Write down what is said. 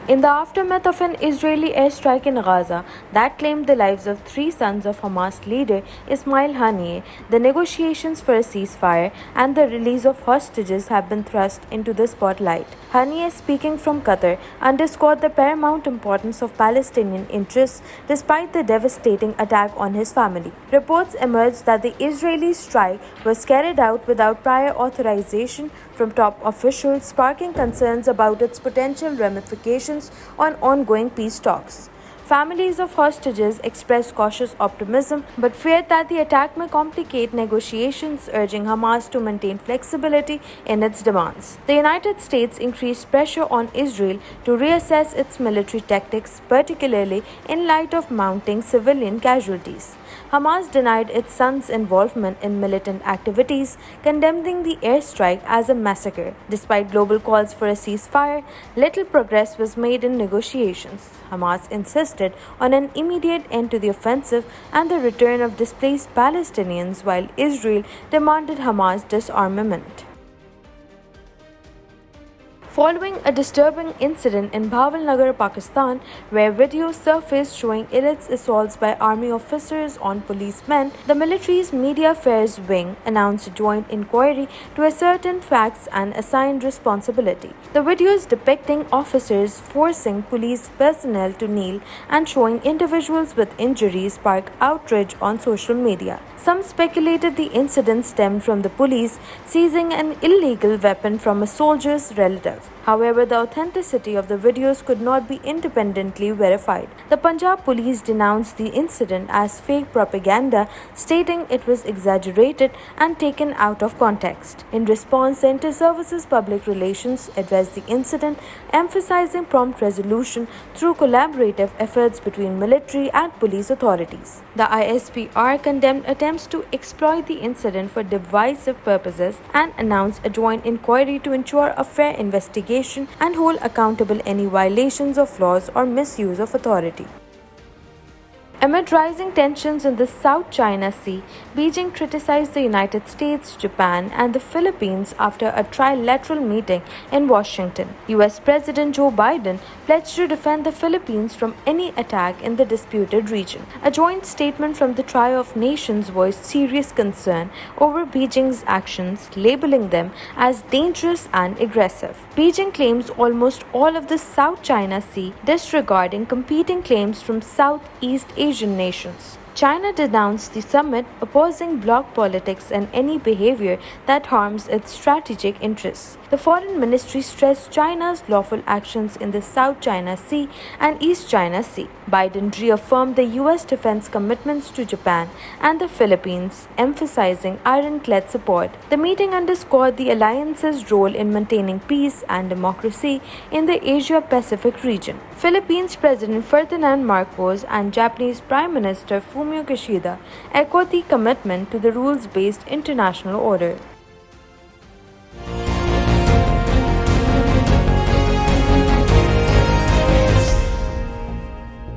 In the aftermath of an Israeli airstrike in Gaza that claimed the lives of 3 sons of Hamas leader Ismail Haniyeh, the negotiations for a ceasefire and the release of hostages have been thrust into the spotlight. Haniyeh, speaking from Qatar, underscored the paramount importance of Palestinian interests despite the devastating attack on his family. Reports emerged that the Israeli strike was carried out without prior authorization from top officials, sparking concerns about its potential ramifications on ongoing peace talks. Families of hostages expressed cautious optimism but feared that the attack may complicate negotiations, urging Hamas to maintain flexibility in its demands. The United States increased pressure on Israel to reassess its military tactics, particularly in light of mounting civilian casualties. Hamas denied its son's involvement in militant activities, condemning the airstrike as a massacre. Despite global calls for a ceasefire, little progress was made in negotiations. Hamas insisted on an immediate end to the offensive and the return of displaced Palestinians, while Israel demanded Hamas disarmament. Following a disturbing incident in Bawalnagar, Pakistan, where videos surfaced showing illicit assaults by army officers on policemen, the military's media affairs wing announced a joint inquiry to ascertain facts and assigned responsibility. The videos depicting officers forcing police personnel to kneel and showing individuals with injuries sparked outrage on social media. Some speculated the incident stemmed from the police seizing an illegal weapon from a soldier's relative. However, the authenticity of the videos could not be independently verified. The Punjab police denounced the incident as fake propaganda, stating it was exaggerated and taken out of context. In response, the Inter-Services Public Relations addressed the incident, emphasizing prompt resolution through collaborative efforts between military and police authorities. The ISPR condemned attempts to exploit the incident for divisive purposes and announced a joint inquiry to ensure a fair investigation and hold accountable any violations of laws or misuse of authority. Amid rising tensions in the South China Sea, Beijing criticized the United States, Japan, and the Philippines after a trilateral meeting in Washington. US President Joe Biden pledged to defend the Philippines from any attack in the disputed region. A joint statement from the Trio of Nations voiced serious concern over Beijing's actions, labeling them as dangerous and aggressive. Beijing claims almost all of the South China Sea, disregarding competing claims from Southeast Asian nations. China denounced the summit, opposing bloc politics and any behavior that harms its strategic interests. The Foreign Ministry stressed China's lawful actions in the South China Sea and East China Sea. Biden reaffirmed the U.S. defense commitments to Japan and the Philippines, emphasizing ironclad support. The meeting underscored the alliance's role in maintaining peace and democracy in the Asia-Pacific region. Philippines President Ferdinand Marcos and Japanese Prime Minister Fumio Kishida echoed the commitment to the rules-based international order.